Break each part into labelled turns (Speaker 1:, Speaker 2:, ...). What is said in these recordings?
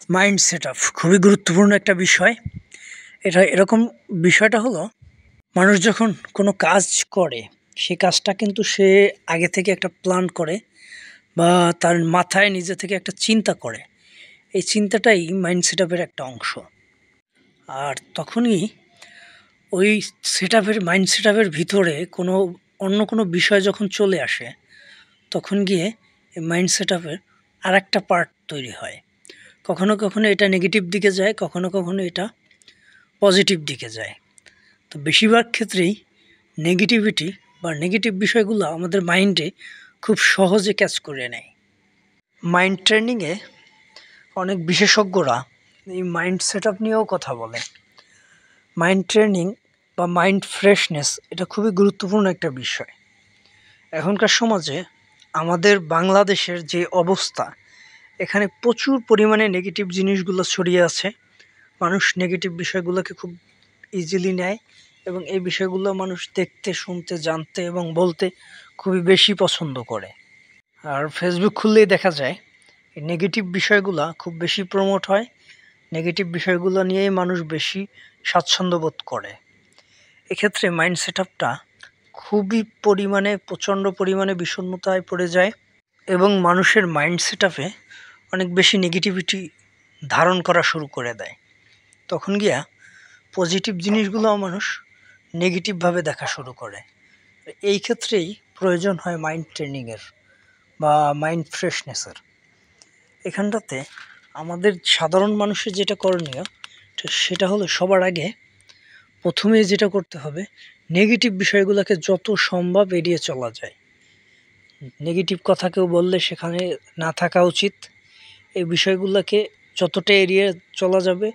Speaker 1: Mind set up খুবই গুরুত্বপূর্ণ একটা বিষয়। এরকম বিষয়টা হলো, মানুষ যখন কোনো কাজ করে, সেই কাজটা কিন্তু সে আগে থেকে একটা প্ল্যান করে বা তার মাথায় নিজে থেকে একটা চিন্তা করে। এই চিন্তাটাই মাইন্ড সেট আপের একটা অংশ। আর তখনই ওই মাইন্ড সেট আপের ভিতরে অন্য কোনো বিষয় যখন চলে আসে, তখন গিয়ে এই মাইন্ড সেট আপের আর একটা পার্ট তৈরি হয়। কখনো কখনো এটা নেগেটিভ দিকে যায়, কখনো কখনো এটা পজিটিভ দিকে যায়। তো বেশিরভাগ ক্ষেত্রেই নেগেটিভ বিষয়গুলো আমাদের মাইন্ডে খুব সহজে ক্যাচ করে নেয়। মাইন্ড ট্রেনিংয়ে অনেক বিশেষজ্ঞরা এই মাইন্ড সেট আপ নিয়েও কথা বলে। মাইন্ড ট্রেনিং বা মাইন্ড ফ্রেশনেস এটা খুবই গুরুত্বপূর্ণ একটা বিষয়। এখনকার সমাজে আমাদের বাংলাদেশের যে অবস্থা, এখানে প্রচুর পরিমাণে নেগেটিভ জিনিসগুলো ছড়িয়ে আছে। মানুষ নেগেটিভ বিষয়গুলোকে খুব ইজিলি নেয় এবং এই বিষয়গুলো মানুষ দেখতে, শুনতে, জানতে এবং বলতে খুবই বেশি পছন্দ করে। আর ফেসবুক খুললেই দেখা যায় এই নেগেটিভ বিষয়গুলো খুব বেশি প্রমোট হয়। নেগেটিভ বিষয়গুলো নিয়েই মানুষ বেশি স্বাচ্ছন্দ্য বোধ করে। এক্ষেত্রে মাইন্ড সেট আপটা প্রচণ্ড পরিমাণে বিষণ্ণতায় পড়ে যায় এবং মানুষের মাইন্ড সেট আপে অনেক বেশি নেগেটিভিটি ধারণ করা শুরু করে দেয়। তখন গিয়া পজিটিভ জিনিসগুলোও মানুষ নেগেটিভভাবে দেখা শুরু করে। এই ক্ষেত্রেই প্রয়োজন হয় মাইন্ড ট্রেনিংয়ের বা মাইন্ড ফ্রেশনেসের। এখানটাতে আমাদের সাধারণ মানুষের যেটা করণীয়, সেটা হলো সবার আগে প্রথমেই যেটা করতে হবে, নেগেটিভ বিষয়গুলোকে যত সম্ভব এড়িয়ে চলা যায়। নেগেটিভ কথা কেউ বললে সেখানে না থাকা উচিত। এই বিষয়গুলোকে যতটা এড়িয়ে চলা যাবে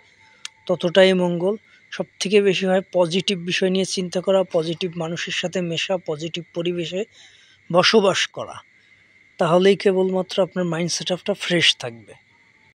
Speaker 1: ততটাই মঙ্গল। সবথেকে বেশি হয় পজিটিভ বিষয় নিয়ে চিন্তা করা, পজিটিভ মানুষের সাথে মেশা, পজিটিভ পরিবেশে বসবাস করা। তাহলেই কেবলমাত্র আপনার মাইন্ড সেট আপটা ফ্রেশ থাকবে।